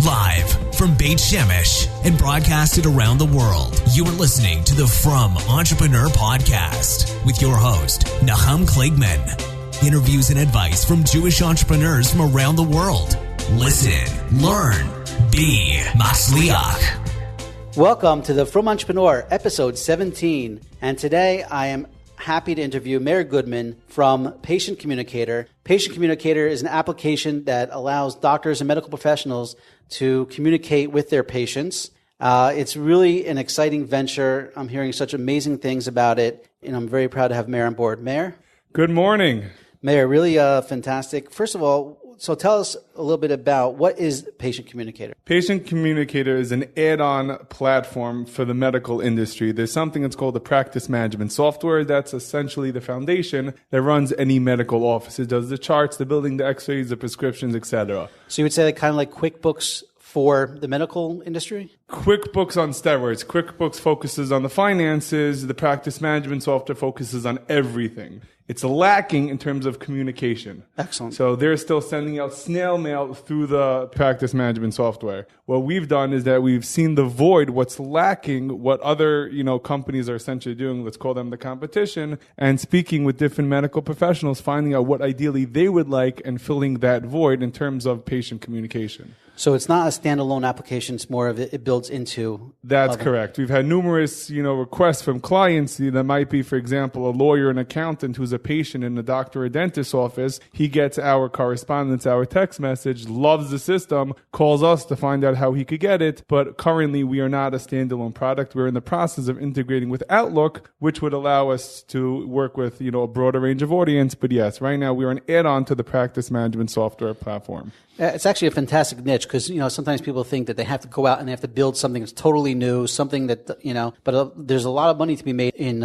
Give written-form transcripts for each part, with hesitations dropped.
Live from Beit Shemesh and broadcasted around the world, you are listening to the From Entrepreneur Podcast with your host, Nahum Kligman. Interviews and advice from Jewish entrepreneurs from around the world. Listen, learn, be Matzliach. Welcome to the From Entrepreneur, episode 17. And today I am happy to interview Meir Goodman from Patient Communicator. Patient Communicator is an application that allows doctors and medical professionals to communicate with their patients. It's really an exciting venture. I'm hearing such amazing things about it, and I'm very proud to have Meir on board. Meir? Good morning. Meir, really fantastic. First of all, so tell us a little bit about what is Patient Communicator. Patient Communicator is an add-on platform for the medical industry. There's something that's called the practice management software. That's essentially the foundation that runs any medical office. It does the charts, the billing, the x-rays, the prescriptions, etc. So you would say that kind of like QuickBooks for the medical industry? QuickBooks on steroids. QuickBooks focuses on the finances. The practice management software focuses on everything. It's lacking in terms of communication. Excellent. So they're still sending out snail mail through the practice management software. What we've done is that we've seen the void, what's lacking, what other, companies are essentially doing, let's call them the competition, and speaking with different medical professionals, finding out what ideally they would like and filling that void in terms of patient communication. So it's not a standalone application, it's more of it builds into... That's correct. We've had numerous, requests from clients that might be, for example, a lawyer, an accountant who's a patient in a doctor or dentist's office. He gets our correspondence, our text message, loves the system, calls us to find out how he could get it. But currently, we are not a standalone product. We're in the process of integrating with Outlook, which would allow us to work with, a broader range of audience. But yes, right now, we're an add-on to the practice management software platform. It's actually a fantastic niche because, sometimes people think that they have to go out and they have to build something that's totally new, something that, but there's a lot of money to be made in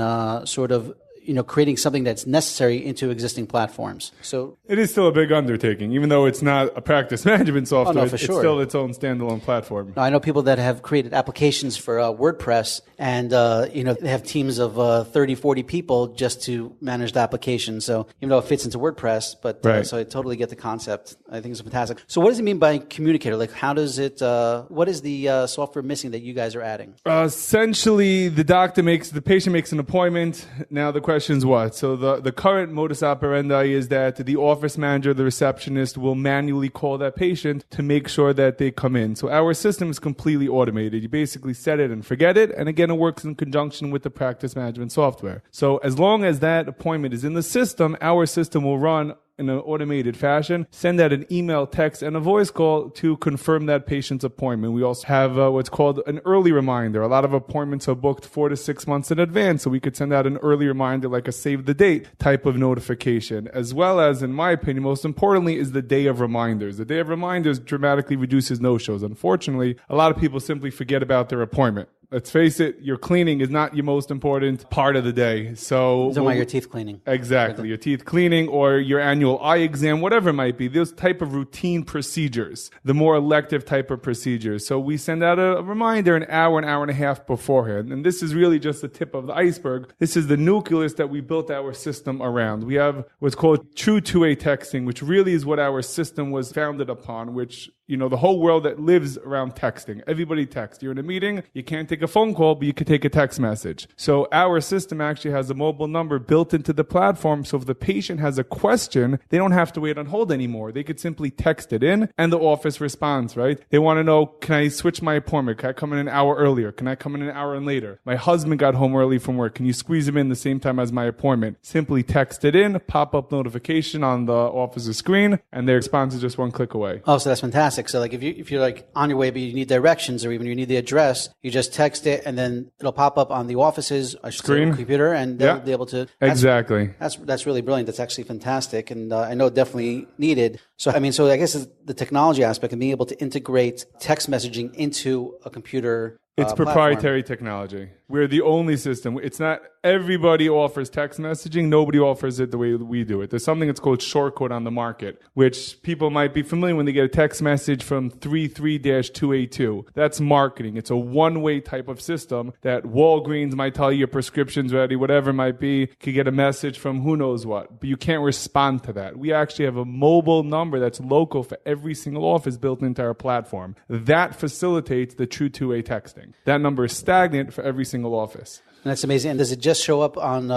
creating something that's necessary into existing platforms. So it is still a big undertaking, even though it's not a practice management software. For sure. It's still its own standalone platform. I know people that have created applications for WordPress, and they have teams of 30, 40 people just to manage the application. So even though it fits into WordPress, but right. So I totally get the concept. I think it's fantastic. So what does it mean by Communicator? Like, how does it? What is the software missing that you guys are adding? Essentially, the patient makes an appointment. Now the question is what? So the current modus operandi is that the office manager, the receptionist, will manually call that patient to make sure that they come in. So our system is completely automated. You basically set it and forget it. And again, it works in conjunction with the practice management software. So as long as that appointment is in the system, our system will run in an automated fashion, send out an email, text, and a voice call to confirm that patient's appointment. We also have what's called an early reminder. A lot of appointments are booked 4 to 6 months in advance, so we could send out an early reminder like a save the date type of notification. As well as, in my opinion, most importantly, is the day of reminders. The day of reminders dramatically reduces no-shows. Unfortunately, a lot of people simply forget about their appointment. Let's face it, your cleaning is not your most important part of the day. So, you're talking about your teeth cleaning. Exactly. Your teeth cleaning or your annual eye exam, whatever it might be. Those type of routine procedures, the more elective type of procedures. So we send out a reminder an hour and a half beforehand. And this is really just the tip of the iceberg. This is the nucleus that we built our system around. We have what's called true two-way texting, which really is what our system was founded upon, which the whole world that lives around texting. Everybody texts. You're in a meeting, you can't take a phone call, but you could take a text message. So our system actually has a mobile number built into the platform. So if the patient has a question, they don't have to wait on hold anymore. They could simply text it in and the office responds, right? They want to know, can I switch my appointment? Can I come in an hour earlier? Can I come in an hour later? My husband got home early from work. Can you squeeze him in the same time as my appointment? Simply text it in, pop-up notification on the office's screen, and their response is just one click away. Oh, so that's fantastic. So like if you're like on your way, but you need directions or even you need the address, you just text it and then it'll pop up on the office's screen, computer, and they'll be able to. Exactly. That's really brilliant. That's actually fantastic, and I know definitely needed. So I guess it's the technology aspect and being able to integrate text messaging into a computer. It's proprietary technology. We're the only system. It's not everybody offers text messaging. Nobody offers it the way we do it. There's something that's called shortcode on the market, which people might be familiar when they get a text message from 33-282. That's marketing. It's a one-way type of system that Walgreens might tell you your prescription's ready, whatever it might be. Could get a message from who knows what, but you can't respond to that. We actually have a mobile number that's local for every single office built into our platform. That facilitates the true two-way texting. That number is stagnant for every single office. And that's amazing. And does it just show up on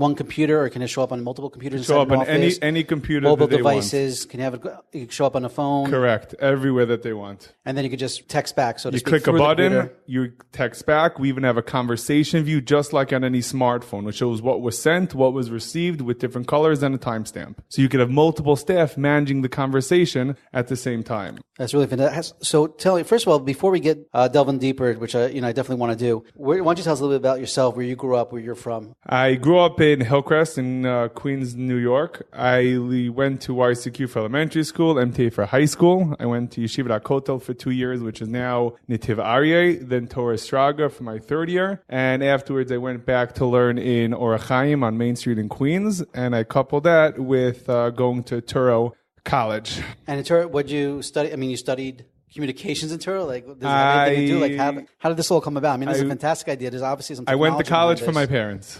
one computer, or can it show up on multiple computers? Show up on office? any computer mobile that they devices. want. Can you have it show up on a phone? Correct. Everywhere that they want. And then you can just text back. So to you speak, click a through the button, computer. you text back. We even have a conversation view, just like on any smartphone, which shows what was sent, what was received, with different colors and a timestamp. So you could have multiple staff managing the conversation at the same time. That's really fantastic. So tell me, first of all, before we get delving deeper, which I definitely want to do, why don't you tell us a little bit about yourself, where you grew up, where you're from? I grew up in Hillcrest in Queens, New York. I went to YCQ for elementary school, MTA for high school. I went to Yeshiva Kotel for 2 years, which is now Netiv Aryeh, then Torah Straga for my third year. And afterwards, I went back to learn in Orach Chaim on Main Street in Queens. And I coupled that with going to Turo College. And in Turo, what'd you study? I mean, you studied communications in Turo? Like, does that have anything to do? Like, how did this all come about? I mean, this is a fantastic idea. There's obviously some technology. I went to college behind for my this. parents.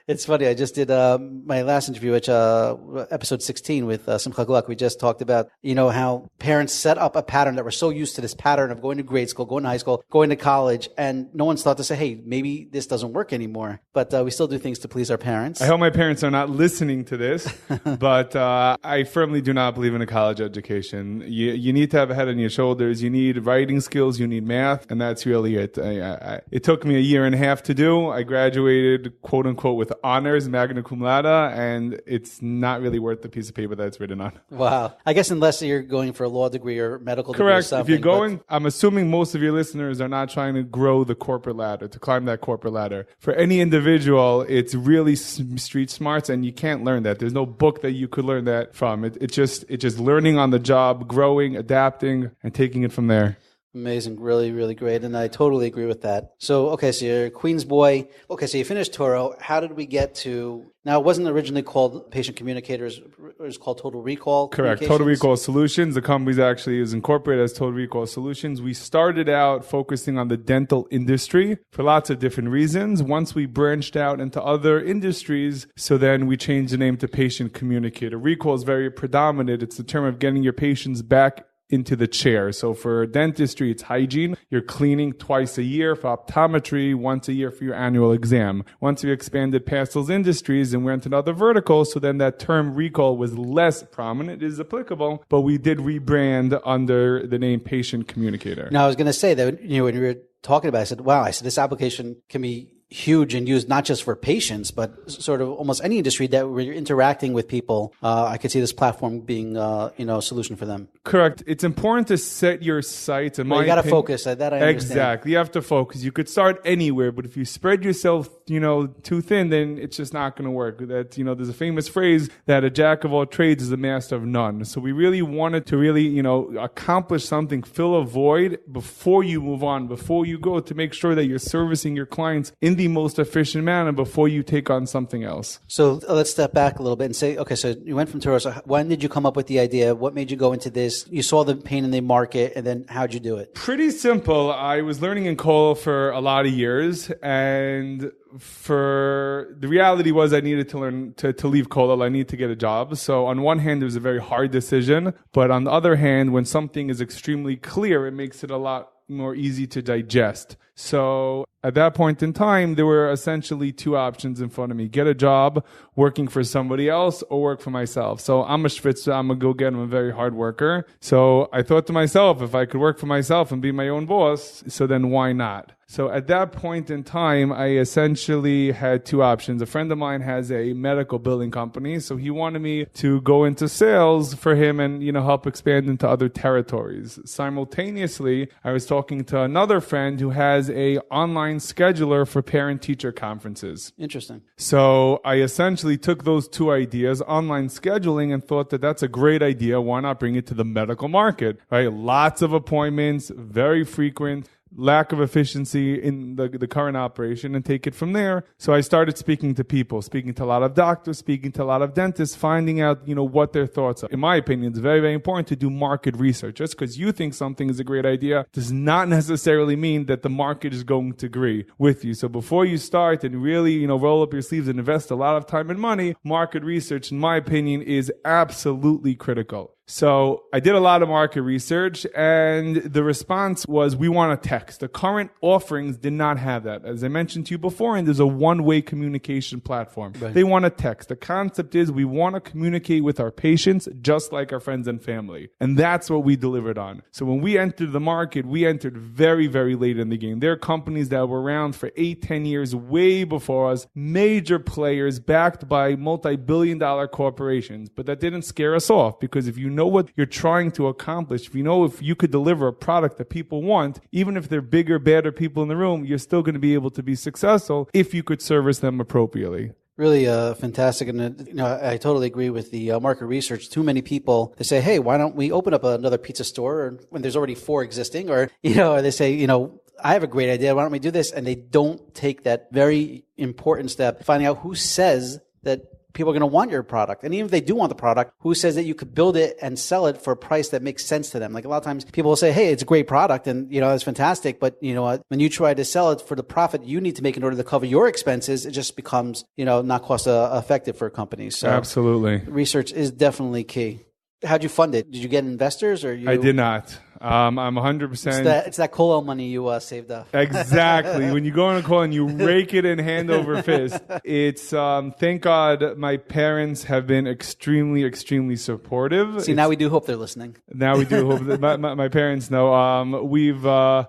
It's funny. I just did my last interview, which episode 16 with Simcha Gluck. We just talked about, how parents set up a pattern that we're so used to, this pattern of going to grade school, going to high school, going to college, and no one's thought to say, hey, maybe this doesn't work anymore. But we still do things to please our parents. I hope my parents are not listening to this, but I firmly do not believe in a college education. You need to have a head on your shoulders. You need writing skills. You need math, and that's really it. It took me a year and a half to do. I graduated, quote unquote, with honors, magna cum laude, and it's not really worth the piece of paper that it's written on. Wow. I guess unless you're going for a law degree or medical degree or Correct. something. If you're going, I'm assuming most of your listeners are not trying to grow the corporate ladder, to climb that corporate ladder. For any individual, it's really street smarts, and you can't learn that. There's no book that you could learn that from. It's just learning on the job, growing, adapting, and taking it from there. Amazing. Really, really great. And I totally agree with that. So, okay, so you're a Queens boy. Okay, so you finished Toro. How did we get to... Now, it wasn't originally called Patient Communicators. It was called Total Recall. Correct. Total Recall Solutions. The company actually is incorporated as Total Recall Solutions. We started out focusing on the dental industry for lots of different reasons. Once we branched out into other industries, so then we changed the name to Patient Communicator. Recall is very predominant. It's the term of getting your patients back into the chair. So for dentistry, it's hygiene. You're cleaning twice a year. For optometry, once a year for your annual exam. Once we expanded past those industries and went into other verticals, so then that term recall was less prominent. It is applicable, but we did rebrand under the name Patient Communicator. Now, I was going to say that, when you were talking about it, I said, wow, this application can be huge and used not just for patients, but sort of almost any industry that where you're interacting with people. I could see this platform being, a solution for them. Correct. It's important to set your sights. You got to focus. That I understand. Exactly. You have to focus. You could start anywhere, but if you spread yourself, too thin, then it's just not going to work. That, there's a famous phrase that a jack of all trades is a master of none. So we really wanted to really, accomplish something, fill a void before you move on, before you go, to make sure that you're servicing your clients in the most efficient manner before you take on something else. So let's step back a little bit and say, okay, so you went from Turo. So when did you come up with the idea? What made you go into this? You saw the pain in the market, and then how'd you do it? Pretty simple. I was learning in Kollel for a lot of years, and for the reality was I needed to learn to leave Kollel. I needed to get a job. So on one hand, it was a very hard decision, but on the other hand, when something is extremely clear, it makes it a lot more easy to digest. So at that point in time, there were essentially two options in front of me. Get a job working for somebody else or work for myself. So I'm a schwitzer. I'm a go-getter. I'm a very hard worker. So I thought to myself, if I could work for myself and be my own boss, so then why not? So at that point in time, I essentially had two options. A friend of mine has a medical billing company, so he wanted me to go into sales for him and, help expand into other territories. Simultaneously, I was talking to another friend who has a online scheduler for parent-teacher conferences. Interesting. So I essentially took those two ideas, online scheduling, and thought that that's a great idea. Why not bring it to the medical market, right? Lots of appointments, very frequent, lack of efficiency in the current operation, and take it from there. So I started speaking to people, speaking to a lot of doctors, speaking to a lot of dentists, finding out, what their thoughts are. In my opinion, it's very, very important to do market research. Just because you think something is a great idea does not necessarily mean that the market is going to agree with you. So before you start and really, roll up your sleeves and invest a lot of time and money, market research, in my opinion, is absolutely critical. So I did a lot of market research, and the response was, we want a text. The current offerings did not have that. As I mentioned to you before, and there's a one-way communication platform. Right. They want a text. The concept is we want to communicate with our patients just like our friends and family. And that's what we delivered on. So when we entered the market, we entered very, very late in the game. There are companies that were around for 8-10 years, way before us, major players backed by multi-billion-dollar corporations. But that didn't scare us off, because if you know what you're trying to accomplish, if you know if you could deliver a product that people want, even if they're bigger, badder people in the room, you're still going to be able to be successful if you could service them appropriately. Really fantastic. And I totally agree with the market research. Too many people, they say, hey, why don't we open up another pizza store when there's already 4 existing? Or, or they say, I have a great idea. Why don't we do this? And they don't take that very important step, finding out who says that people are going to want your product. And even if they do want the product, who says that you could build it and sell it for a price that makes sense to them? Like a lot of times people will say, hey, it's a great product and, it's fantastic. But you know what? When you try to sell it for the profit you need to make in order to cover your expenses, it just becomes, not cost effective for companies. So absolutely. Research is definitely key. How'd you fund it? Did you get investors or you? I did not. I'm 100%. It's that colo money you saved up. Exactly. When you go on a call and you rake it in hand over fist, it's, thank God my parents have been extremely, extremely supportive. See, now we do hope they're listening. Now we do hope that my parents know.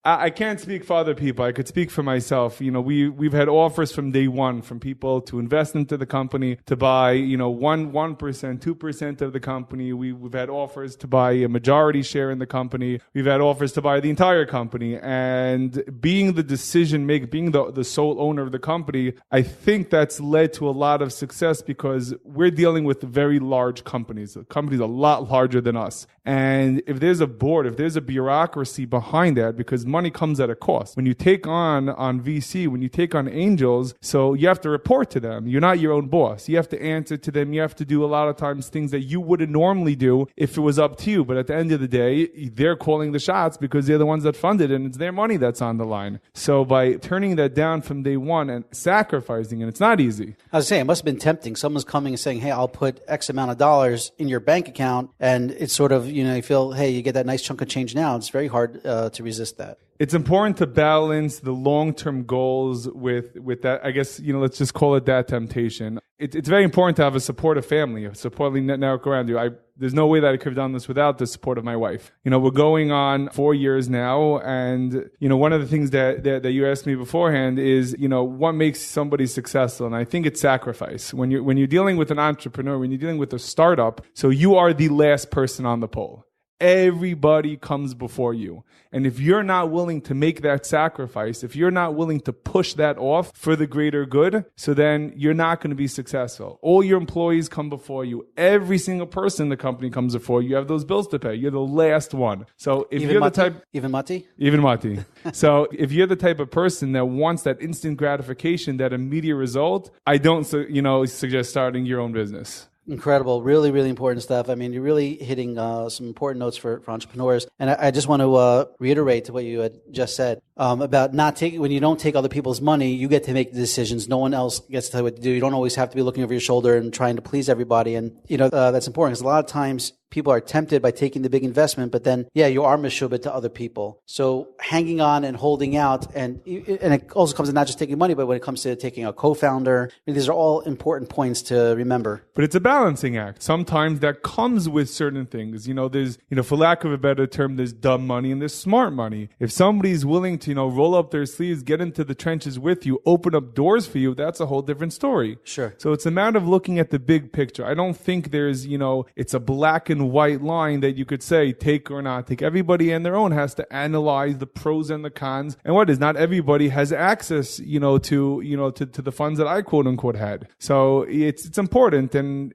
I can't speak for other people. I could speak for myself. We've had offers from day one from people to invest into the company, to buy, 1%, 2% of the company. We've had offers to buy a majority share in the company. We've had offers to buy the entire company. And being the decision maker, being the sole owner of the company, I think that's led to a lot of success, because we're dealing with very large companies. The company's a lot larger than us. And if there's a board, if there's a bureaucracy behind that, because money comes at a cost. When you take on VC, when you take on angels, so you have to report to them. You're not your own boss. You have to answer to them. You have to do a lot of times things that you wouldn't normally do if it was up to you. But at the end of the day, they're calling the shots because they're the ones that funded it, and it's their money that's on the line. So by turning that down from day one and sacrificing, and it's not easy. I was saying, it must have been tempting. Someone's coming and saying, hey, I'll put X amount of dollars in your bank account. And it's sort of, you feel, hey, you get that nice chunk of change now. It's very hard to resist that. It's important to balance the long-term goals with that, I guess, let's just call it that temptation. It's very important to have a supportive family, a supportive network around you. There's no way that I could have done this without the support of my wife. We're going on 4 years now. And, one of the things that you asked me beforehand is, what makes somebody successful? And I think it's sacrifice. When you're dealing with an entrepreneur, when you're dealing with a startup, so you are the last person on the pole. Everybody comes before you. And if you're not willing to make that sacrifice, if you're not willing to push that off for the greater good, so then you're not going to be successful. All your employees come before you. Every single person in the company comes before you. You have those bills to pay. You're the last one. So if you're the type... Even Mati? Even Mati. So if you're the type of person that wants that instant gratification, that immediate result, I don't suggest starting your own business. Incredible. Really, really important stuff. I mean, you're really hitting some important notes for entrepreneurs. And I just want to reiterate to what you had just said about not taking, when you don't take other people's money, you get to make the decisions. No one else gets to tell you what to do. You don't always have to be looking over your shoulder and trying to please everybody. And, that's important, because a lot of times people are tempted by taking the big investment, but then, you are meshubed to other people. So hanging on and holding out, and it also comes to not just taking money, but when it comes to taking a co-founder, these are all important points to remember. But it's a balancing act. Sometimes that comes with certain things. There's, for lack of a better term, there's dumb money and there's smart money. If somebody's willing to, roll up their sleeves, get into the trenches with you, open up doors for you, that's a whole different story. Sure. So it's a matter of looking at the big picture. I don't think there's, it's a black and white line that you could say take or not take. Everybody on their own has to analyze the pros and the cons. And what is, not everybody has access, to the funds that I quote unquote had. So it's important. And,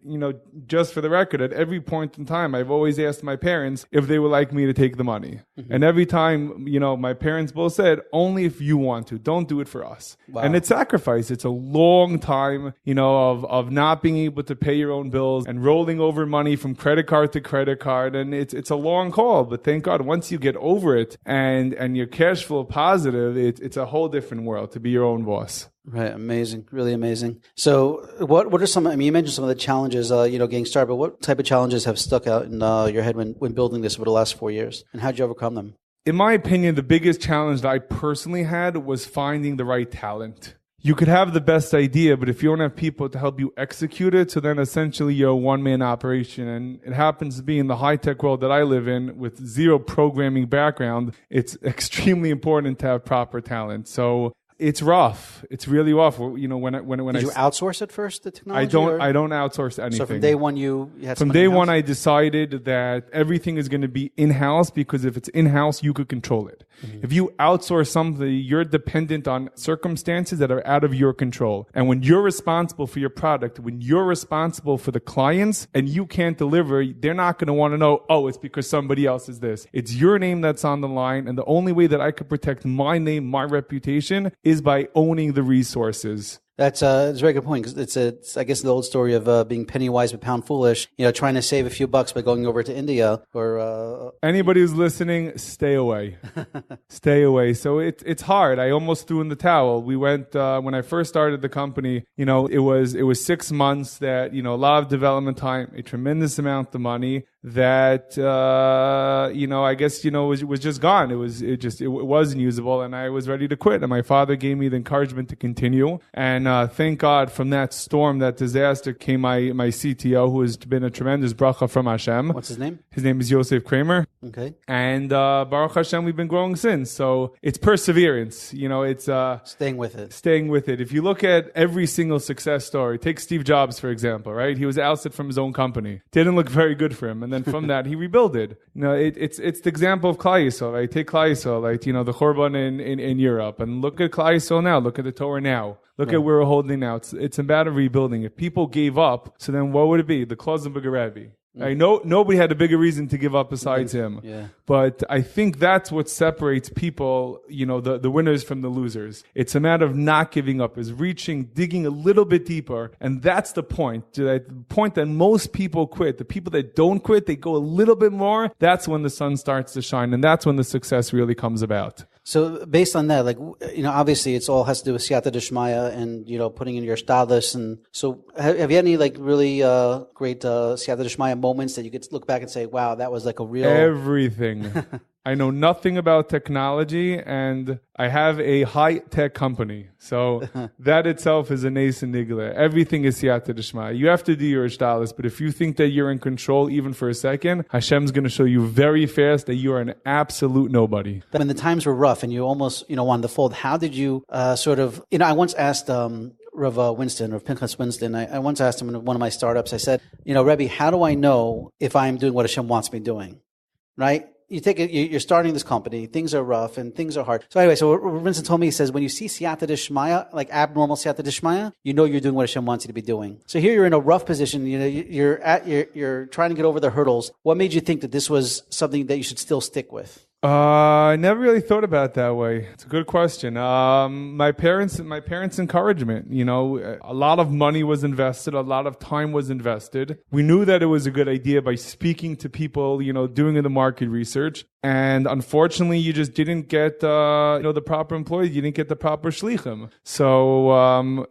just for the record, at every point in time, I've always asked my parents if they would like me to take the money. Mm-hmm. And every time, my parents both said, only if you want to, don't do it for us. Wow. And it's sacrifice. It's a long time, of not being able to pay your own bills and rolling over money from credit card to credit card. And it's a long call, but thank God once you get over it and you're cash flow positive, it's a whole different world to be your own boss. Right. Amazing. Really amazing. So what are some, I mean, you mentioned some of the challenges, getting started, but what type of challenges have stuck out in your head when building this over the last 4 years? And how did you overcome them? In my opinion, the biggest challenge that I personally had was finding the right talent. You could have the best idea, but if you don't have people to help you execute it, so then essentially you're a one-man operation. And it happens to be in the high-tech world that I live in with zero programming background, it's extremely important to have proper talent. So it's rough. It's really rough. When Did you outsource it first, the technology? I don't outsource anything. So from day one, you had From day one, I decided that everything is going to be in-house, because if it's in-house, you could control it. Mm-hmm. If you outsource something, you're dependent on circumstances that are out of your control. And when you're responsible for your product, when you're responsible for the clients and you can't deliver, they're not going to want to know, oh, it's because somebody else is this. It's your name that's on the line. And the only way that I could protect my name, my reputation, is by owning the resources. It's a very good point, because it's I guess the old story of being penny wise but pound foolish. Trying to save a few bucks by going over to India or anybody who's listening, stay away, stay away. So it's hard. I almost threw in the towel. We went when I first started the company. It was 6 months that a lot of development time, a tremendous amount of money that I guess was just gone. It wasn't usable, and I was ready to quit. And my father gave me the encouragement to continue. And thank God, from that storm, that disaster, came my CTO, who has been a tremendous bracha from Hashem. What's his name? His name is Yosef Kramer. Okay. And Baruch Hashem, we've been growing since. So it's perseverance. It's staying with it. Staying with it. If you look at every single success story, take Steve Jobs, for example, right? He was ousted from his own company. Didn't look very good for him. And then from that, he rebuilded. It's the example of Klal Yisrael, right? Take Klal Yisrael, like, the Churban in Europe. And look at Klal Yisrael now. Look at the Torah now. Look at where we're holding now. It's about rebuilding. If people gave up, so then what would it be? The Klozim B'Garevi. Right? Nobody had a bigger reason to give up besides him. Yeah. But I think that's what separates people, the winners from the losers. It's a matter of not giving up, is digging a little bit deeper. And that's the point. The point that most people quit. The people that don't quit, they go a little bit more. That's when the sun starts to shine. And that's when the success really comes about. So based on that, obviously it's all has to do with siyata dishmaya and, putting in your status. And so have you had any really great siyata dishmaya moments that you could look back and say, wow, that was like a real... Everything. I know nothing about technology, and I have a high-tech company. So that itself is a nascent nigla. Everything is siyata dishmaya. You have to do your ishtalis, but if you think that you're in control even for a second, Hashem's going to show you very fast that you are an absolute nobody. When the times were rough and you almost, wanted to fold, how did you I once asked... Rav Pinchas Winston, I once asked him in one of my startups, I said, Rebbe, how do I know if I'm doing what Hashem wants me doing? Right? You're starting this company, things are rough and things are hard. So anyway, what Winston told me, he says, when you see siyata dishmaya, like abnormal siyata dishmaya, you're doing what Hashem wants you to be doing. So here you're in a rough position, you're trying to get over the hurdles. What made you think that this was something that you should still stick with? I never really thought about it that way. It's a good question. My parents' encouragement, a lot of money was invested, a lot of time was invested. We knew that it was a good idea by speaking to people, doing the market research. And unfortunately, you just didn't get, the proper employees. You didn't get the proper shlichim. So,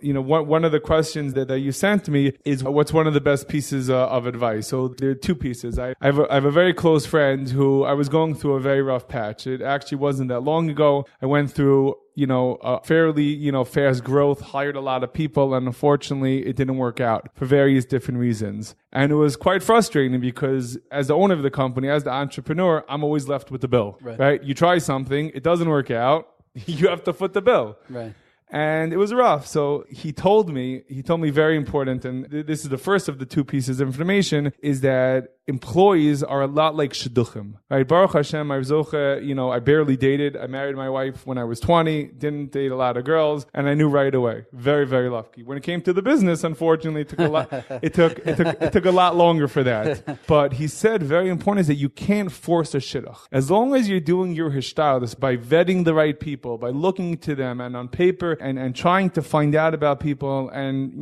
one of the questions that you sent me is, what's one of the best pieces of advice? So there are two pieces. I have a very close friend who I was going through a very rough patch. It actually wasn't that long ago. I went through a fairly, fast growth, hired a lot of people, and unfortunately it didn't work out for various different reasons. And it was quite frustrating because as the owner of the company, as the entrepreneur, I'm always left with the bill, right? You try something, it doesn't work out, you have to foot the bill. Right. And it was rough. So he told me very important, and this is the first of the two pieces of information, is that employees are a lot like shidduchim, right? Baruch Hashem, I barely dated. I married my wife when I was 20, didn't date a lot of girls, and I knew right away. Very, very lucky. When it came to the business, unfortunately, it took a lot, it took a lot longer for that. But he said very important is that you can't force a shidduch. As long as you're doing your hishtalis by vetting the right people, by looking to them and on paper and trying to find out about people, and,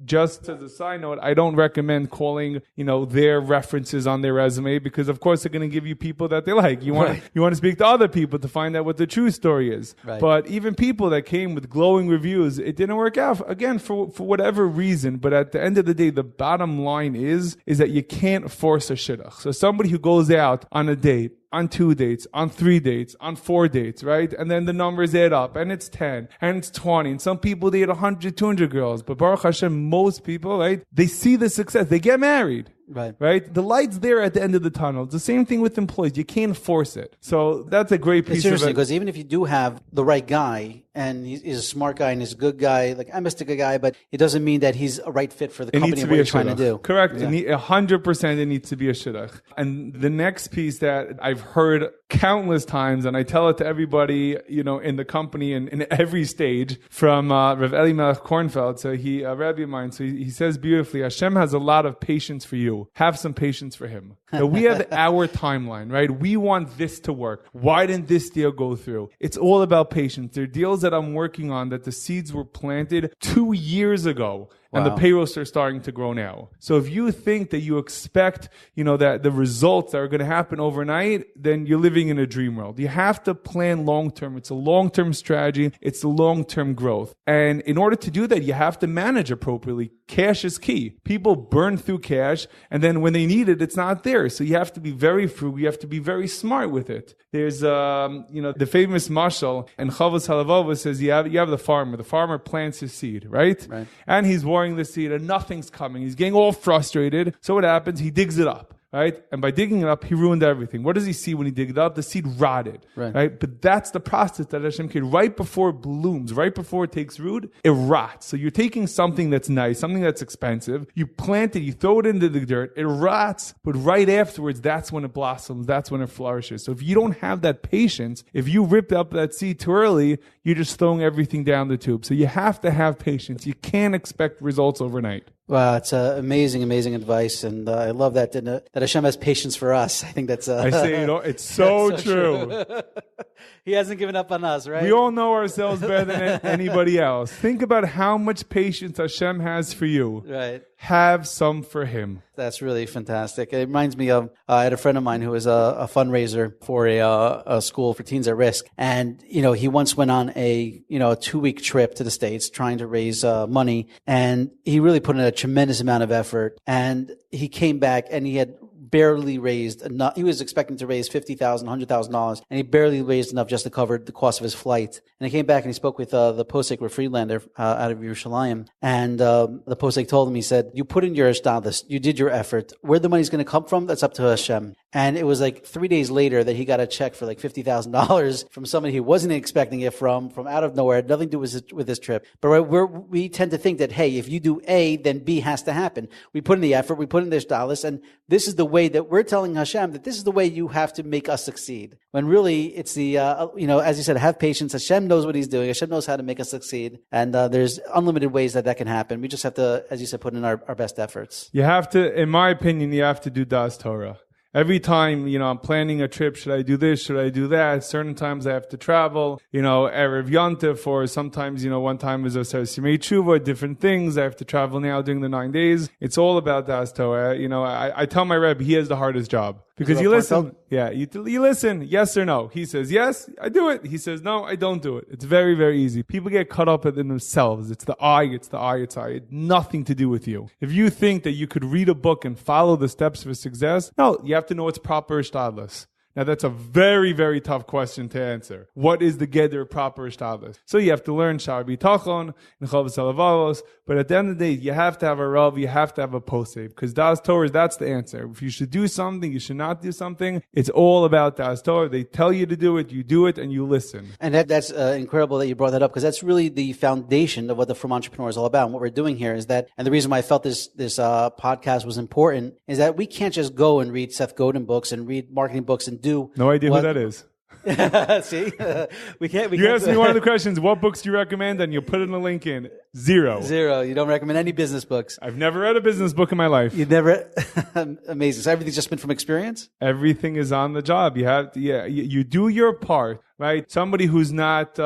just as a side note, I don't recommend calling, their reference references on their resume because, of course, they're going to give you people that they like. You want to speak to other people to find out what the true story is. Right. But even people that came with glowing reviews, it didn't work out, again, for whatever reason. But at the end of the day, the bottom line is that you can't force a shidduch. So somebody who goes out on a date, on 2 dates, on 3 dates, on 4 dates, right? And then the numbers add up, and it's 10, and it's 20, and some people date 100, 200 girls. But Baruch Hashem, most people, right, they see the success. They get married. Right? The light's there at the end of the tunnel. It's the same thing with employees. You can't force it. So that's a great piece it's interesting because even if you do have the right guy and he's a smart guy and he's a good guy, like I'm a good guy, but it doesn't mean that he's a right fit for the company and what you're trying to do. Correct. 100% it needs to be a shidduch. And the next piece that I've heard countless times, and I tell it to everybody, in the company and in every stage, from Rav Eli Melech Kornfeld. So a Rabbi of mine, so he says beautifully, Hashem has a lot of patience for you. Have some patience for him. So we have our timeline, right? We want this to work. Why didn't this deal go through? It's all about patience. There are deals that I'm working on that the seeds were planted 2 years ago. And the payrolls are starting to grow now. So if you think that you expect, that the results that are going to happen overnight, then you're living in a dream world. You have to plan long-term. It's a long-term strategy. It's a long-term growth. And in order to do that, you have to manage appropriately. Cash is key. People burn through cash, and then when they need it, it's not there. So you have to be very frugal. You have to be very smart with it. There's, the famous mashal, and Chavos Halavava says you have the farmer. The farmer plants his seed, right? And he's watering the seed, and nothing's coming. He's getting all frustrated. So what happens? He digs it up. Right? And by digging it up, he ruined everything. What does he see when he digs it up? The seed rotted. Right? But that's the process that Hashem created. Right before it blooms, right before it takes root, it rots. So you're taking something that's nice, something that's expensive, you plant it, you throw it into the dirt, it rots, but right afterwards, that's when it blossoms, that's when it flourishes. So if you don't have that patience, if you ripped up that seed too early, you're just throwing everything down the tube. So you have to have patience. You can't expect results overnight. Wow, it's amazing, amazing advice, and I love that Hashem has patience for us. I think that's. I say it's so true. He hasn't given up on us, right? We all know ourselves better than anybody else. Think about how much patience Hashem has for you. Right. Have some for Him. That's really fantastic. It reminds me of I had a friend of mine who was a fundraiser for a school for teens at risk, and he once went on a 2-week trip to the States trying to raise money, and he really put in a tremendous amount of effort, and he came back and he had barely raised enough. He was expecting to raise $50,000, $100,000, and he barely raised enough just to cover the cost of his flight. And he came back and he spoke with the posek or Friedlander out of Yerushalayim. And the posek told him, he said, you put in your ishtadlus, you did your effort. Where the money's going to come from, that's up to Hashem. And it was like 3 days later that he got a check for like $50,000 from somebody he wasn't expecting it from out of nowhere. It had nothing to do with this trip. But we tend to think that, hey, if you do A, then B has to happen. We put in the effort, we put in the ishtadlus, and this is the way that we're telling Hashem that this is the way you have to make us succeed. When really it's the, as you said, have patience. Hashem knows what He's doing. Hashem knows how to make us succeed. And there's unlimited ways that can happen. We just have to, as you said, put in our best efforts. You have to, in my opinion, you have to do Das Torah. Every time, I'm planning a trip, should I do this? Should I do that? Certain times I have to travel, Erev Yontif, or sometimes, one time as I said, Simei Tshuva, different things. I have to travel now during the 9 days. It's all about Das Torah. I tell my Rebbe, he has the hardest job. Because you listen. Yeah, you listen, yes or no. He says, yes, I do it. He says, no, I don't do it. It's very, very easy. People get caught up in themselves. It's the I. It's nothing to do with you. If you think that you could read a book and follow the steps for success, no, you have to know what's proper ishtadlus. Now, that's a very, very tough question to answer. What is the geder proper ishtadlus? So you have to learn Sha'ar B'Tachon and Chavos Halavavos, but at the end of the day, you have to have a Rav, you have to have a posek, because Das Torah, that's the answer. If you should do something, you should not do something. It's all about Das Torah. They tell you to do it, you do it, and you listen. And that's incredible that you brought that up, because that's really the foundation of what the From Entrepreneur is all about. And what we're doing here is that, and the reason why I felt this podcast was important, is that we can't just go and read Seth Godin books and read marketing books and do. No idea who that is. See, we can't. You ask me one of the questions, what books do you recommend? And you put in a link in. Zero. You don't recommend any business books. I've never read a business book in my life. You've never. Amazing. So everything's just been from experience? Everything is on the job. You have to, you do your part, right? Somebody who's not,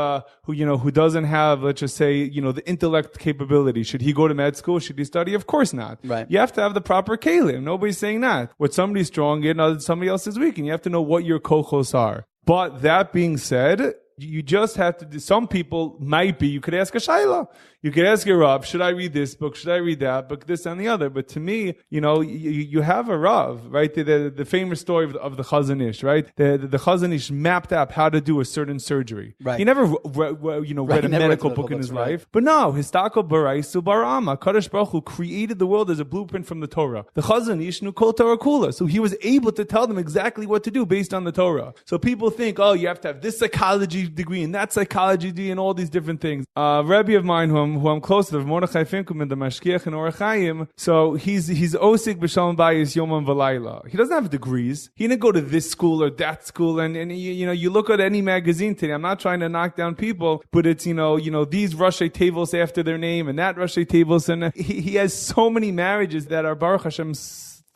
who doesn't have, let's just say, the intellect capability. Should he go to med school? Should he study? Of course not. Right. You have to have the proper kalim. Nobody's saying that. What somebody's strong in, somebody else is weak, and you have to know what your kochos are. But that being said, you just have to do, some people might be, you could ask a shayla. You could ask your Rav, should I read this book? Should I read that book? This and the other. But to me, you have a Rav, right? The famous story of the Chazon Ish, right? The Chazon Ish mapped out how to do a certain surgery. Right. He never read a medical book in his life. But no, Histako Baraisu Barama. Kadosh Baruch Hu created the world as a blueprint from the Torah. The Chazon Ish knew Kol Torah Kula. So he was able to tell them exactly what to do based on the Torah. So people think, you have to have this psychology degree and that psychology degree and all these different things. Rebbe of mine who I'm close to, Mordechai Finkelman, the Mashgiach in Orach Chaim, so he's Osik B'Shalom Bayis Yomam V'Layla. He doesn't have degrees. He didn't go to this school or that school, and you look at any magazine today, I'm not trying to knock down people, but it's, these Rashi Tevos after their name and that Rashi Tevos, and he has so many marriages that are Baruch Hashem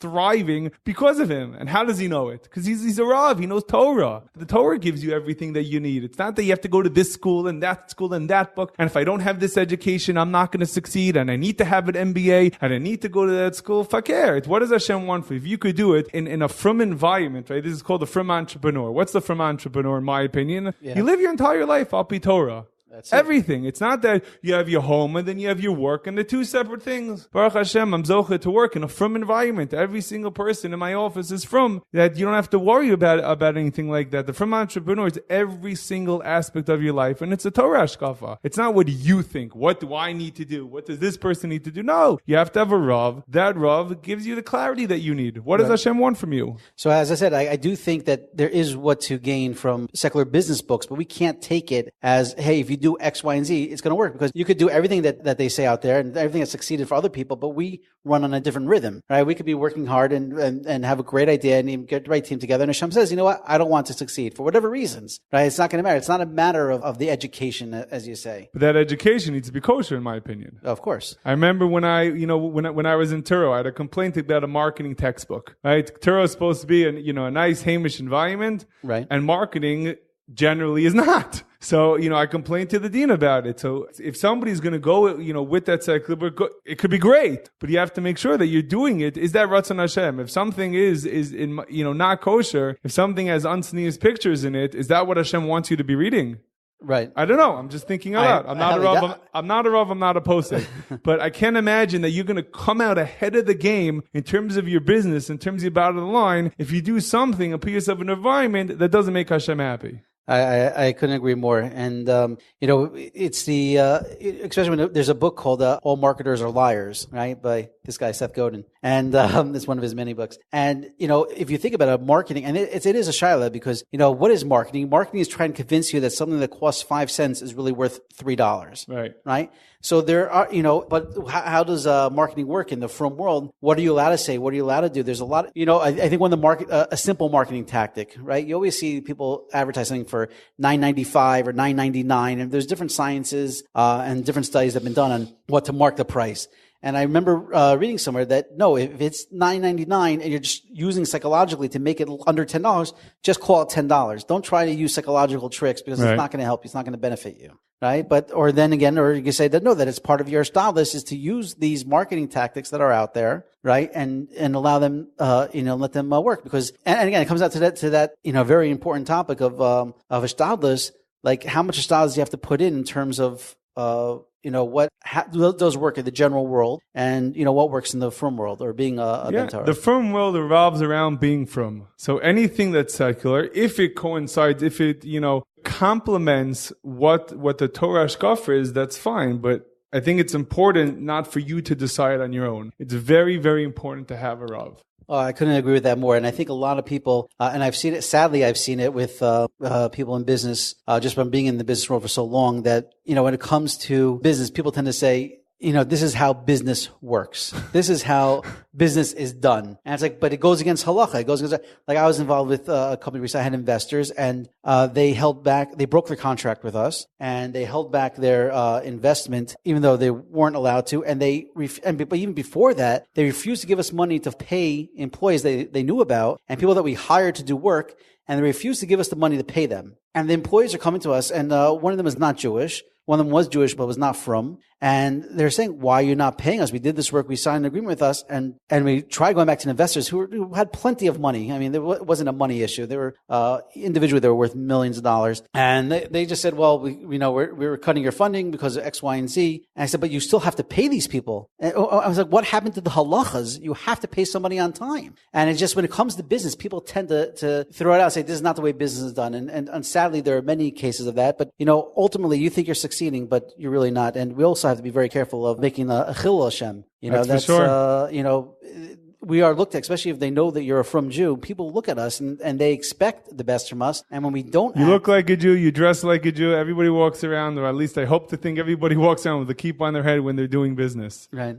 thriving because of him. And how does he know it? Because he's a Rav. He knows Torah. The Torah gives you everything that you need. It's not that you have to go to this school and that book. And if I don't have this education, I'm not going to succeed. And I need to have an MBA and I need to go to that school. Fakir. What does Hashem want for you? If you could do it in a frum environment, right? This is called the frum entrepreneur. What's the frum entrepreneur in my opinion? Yeah. You live your entire life al pi Torah. That's everything. It's not that you have your home and then you have your work, and they're two separate things. Baruch Hashem, I'm zocheh to work in a frum environment. Every single person in my office is frum. That you don't have to worry about anything like that. The frum entrepreneur is every single aspect of your life, and it's a Torah hashkafa. It's not what you think. What do I need to do? What does this person need to do? No. You have to have a Rav. That Rav gives you the clarity that you need. What does Hashem want from you? So as I said, I do think that there is what to gain from secular business books, but we can't take it as, hey, if you do X, Y, and Z, it's going to work, because you could do everything that they say out there and everything that's succeeded for other people, but we run on a different rhythm, right? We could be working hard and have a great idea and get the right team together. And Hashem says, you know what? I don't want to succeed for whatever reasons, right? It's not going to matter. It's not a matter of the education, as you say. But that education needs to be kosher, in my opinion. Of course. I remember when I was in Turo, I had a complaint about a marketing textbook, right? Turo is supposed to be a nice Hamish environment, right? And marketing generally is not. So, I complained to the dean about it. So if somebody's going to go, with that cycle, it could be great, but you have to make sure that you're doing it. Is that Ratzon Hashem? If something is in, not kosher, if something has unsneezed pictures in it, is that what Hashem wants you to be reading? Right. I don't know. I'm just thinking out loud. I'm not a Rav. I'm not a posek. But I can't imagine that you're going to come out ahead of the game in terms of your business, in terms of your bottom line, if you do something and put yourself in an environment that doesn't make Hashem happy. I couldn't agree more. And, it's especially when there's a book called All Marketers Are Liars, right? By this guy, Seth Godin. And, it's one of his many books. And, if you think about marketing, and it is a shayla, because, what is marketing? Marketing is trying to convince you that something that costs 5 cents is really worth $3. Right. Right? So there are, but how does marketing work in the frum world? What are you allowed to say? What are you allowed to do? There's a lot of, I think a simple marketing tactic, right? You always see people advertising for $9.95 or $9.99, and there's different sciences and different studies that have been done on what to mark the price. And I remember reading somewhere that no, if it's $9.99 and you're just using psychologically to make it under $10, just call it $10. Don't try to use psychological tricks, because it's not going to help you. It's not going to benefit you. Right? Or you say that no, that it's part of your stylist is to use these marketing tactics that are out there, right? And allow them, let them work, because, and again, it comes out to that, very important topic of a stylist, like how much stylist do you have to put in terms of, what does work in the general world, and what works in the frum world, or being a mentor. The frum world revolves around being frum. So anything that's secular, if it coincides, if it complements what the Torah hashkafa is, that's fine. But I think it's important not for you to decide on your own. It's very, very important to have a Rav. Oh, I couldn't agree with that more. And I think a lot of people, and I've seen it, sadly, I've seen it with people in business, just from being in the business world for so long, that, when it comes to business, people tend to say, this is how business works. This is how business is done. And it's like, but it goes against halacha. It goes against, like I was involved with a company recently. I had investors and they broke their contract with us and they held back their investment even though they weren't allowed to. And but even before that, they refused to give us money to pay employees they knew about and people that we hired to do work. And they refused to give us the money to pay them. And the employees are coming to us and one of them is not Jewish. One of them was Jewish, but was not from. And they're saying, why are you not paying us? We did this work. We signed an agreement with us. And we tried going back to investors who had plenty of money. I mean, it wasn't a money issue. They were, individually, they were worth millions of dollars. And they just said, well, we were cutting your funding because of X, Y, and Z. And I said, but you still have to pay these people. And I was like, what happened to the halachas? You have to pay somebody on time. And it's just when it comes to business, people tend to throw it out and say, this is not the way business is done. And sadly, there are many cases of that. But, ultimately, you think you're succeeding, but you're really not. And we also have to be very careful of making a chil Hashem. That's for sure. We are looked at, especially if they know that you're a from Jew. People look at us and they expect the best from us. And when we don't, you look like a Jew, you dress like a Jew. Everybody walks around, or at least I hope to think everybody walks around with a kippah on their head when they're doing business. Right.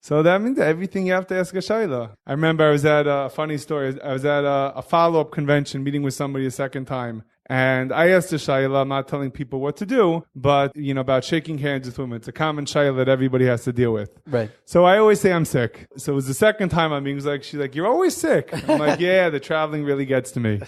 So that means that everything you have to ask a shayla. I remember I was at a funny story. I was at a follow-up convention meeting with somebody a second time. And I asked the shayla, I'm not telling people what to do, but, about shaking hands with women. It's a common shayla that everybody has to deal with. Right. So I always say I'm sick. So it was the second time I'm being she's like, you're always sick. I'm like, yeah, the traveling really gets to me.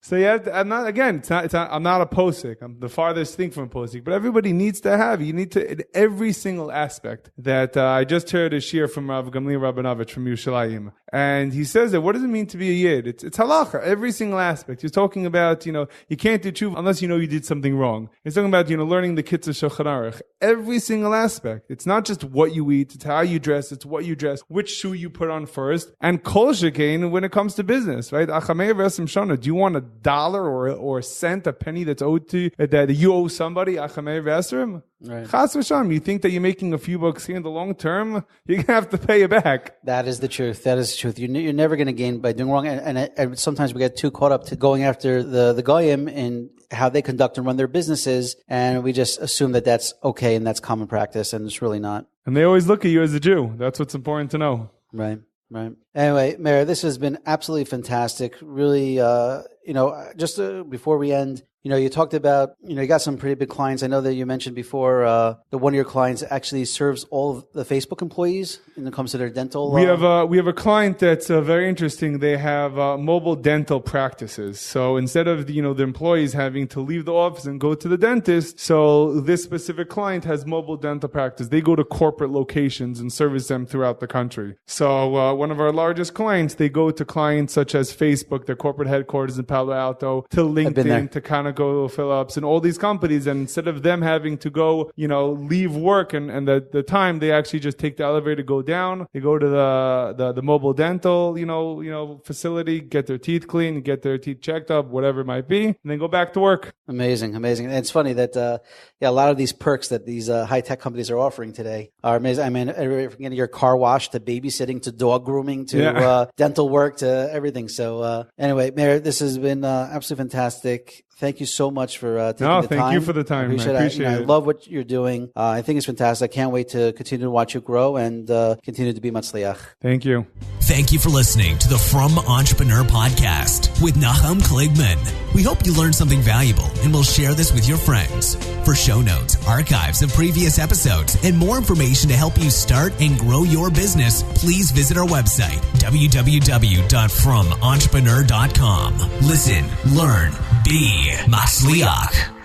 So I'm not a posik. I'm the farthest thing from posik. But everybody needs to have. You need to in every single aspect. That I just heard a shir from Rav Gamliel Rabinovich from Yerushalayim, and he says that what does it mean to be a yid? It's halacha. Every single aspect. He's talking about you can't do tshuva unless you did something wrong. He's talking about learning the kitzur Shulchan Aruch. Every single aspect. It's not just what you eat. It's how you dress. It's what you dress. Which shoe you put on first. And kol shekein when it comes to business, right? Achamei v'esem shana. Do you want $1 or a cent, a penny that's owed to that you owe somebody? Achamei v'esrim. Right. Chas v'sham. You think that you're making a few bucks here in the long term? You're gonna have to pay it back. That is the truth. That is the truth. You're never going to gain by doing wrong. And sometimes we get too caught up to going after the goyim and how they conduct and run their businesses, and we just assume that that's okay and that's common practice, and it's really not. And they always look at you as a Jew. That's what's important to know. Right. Anyway, Meir, this has been absolutely fantastic. Really, just before we end, you talked about, you got some pretty big clients. I know that you mentioned before that one of your clients actually serves all of the Facebook employees when it comes to their dental. We have a client that's very interesting. They have mobile dental practices. So instead of the employees having to leave the office and go to the dentist, so this specific client has mobile dental practice. They go to corporate locations and service them throughout the country. So one of our largest clients, they go to clients such as Facebook, their corporate headquarters in Palo Alto, to LinkedIn, to ConocoPhillips, and all these companies. And instead of them having to go, leave work and the time, they actually just take the elevator, go down, they go to the mobile dental, facility, get their teeth cleaned, get their teeth checked up, whatever it might be, and then go back to work. Amazing. And it's funny that, a lot of these perks that these high-tech companies are offering today are amazing. I mean, from getting your car washed to babysitting to dog grooming to dental work to everything. So anyway, Meir, this has been absolutely fantastic. Thank you so much for taking the time. Thank you for the time. I appreciate it. I love what you're doing. I think it's fantastic. I can't wait to continue to watch you grow and continue to be matzliach. Thank you. Thank you for listening to the From Entrepreneur Podcast with Nachum Kligman. We hope you learned something valuable and will share this with your friends. For show notes, archives of previous episodes, and more information to help you start and grow your business, please visit our website, www.fromentrepreneur.com. Listen, learn, be matzliach.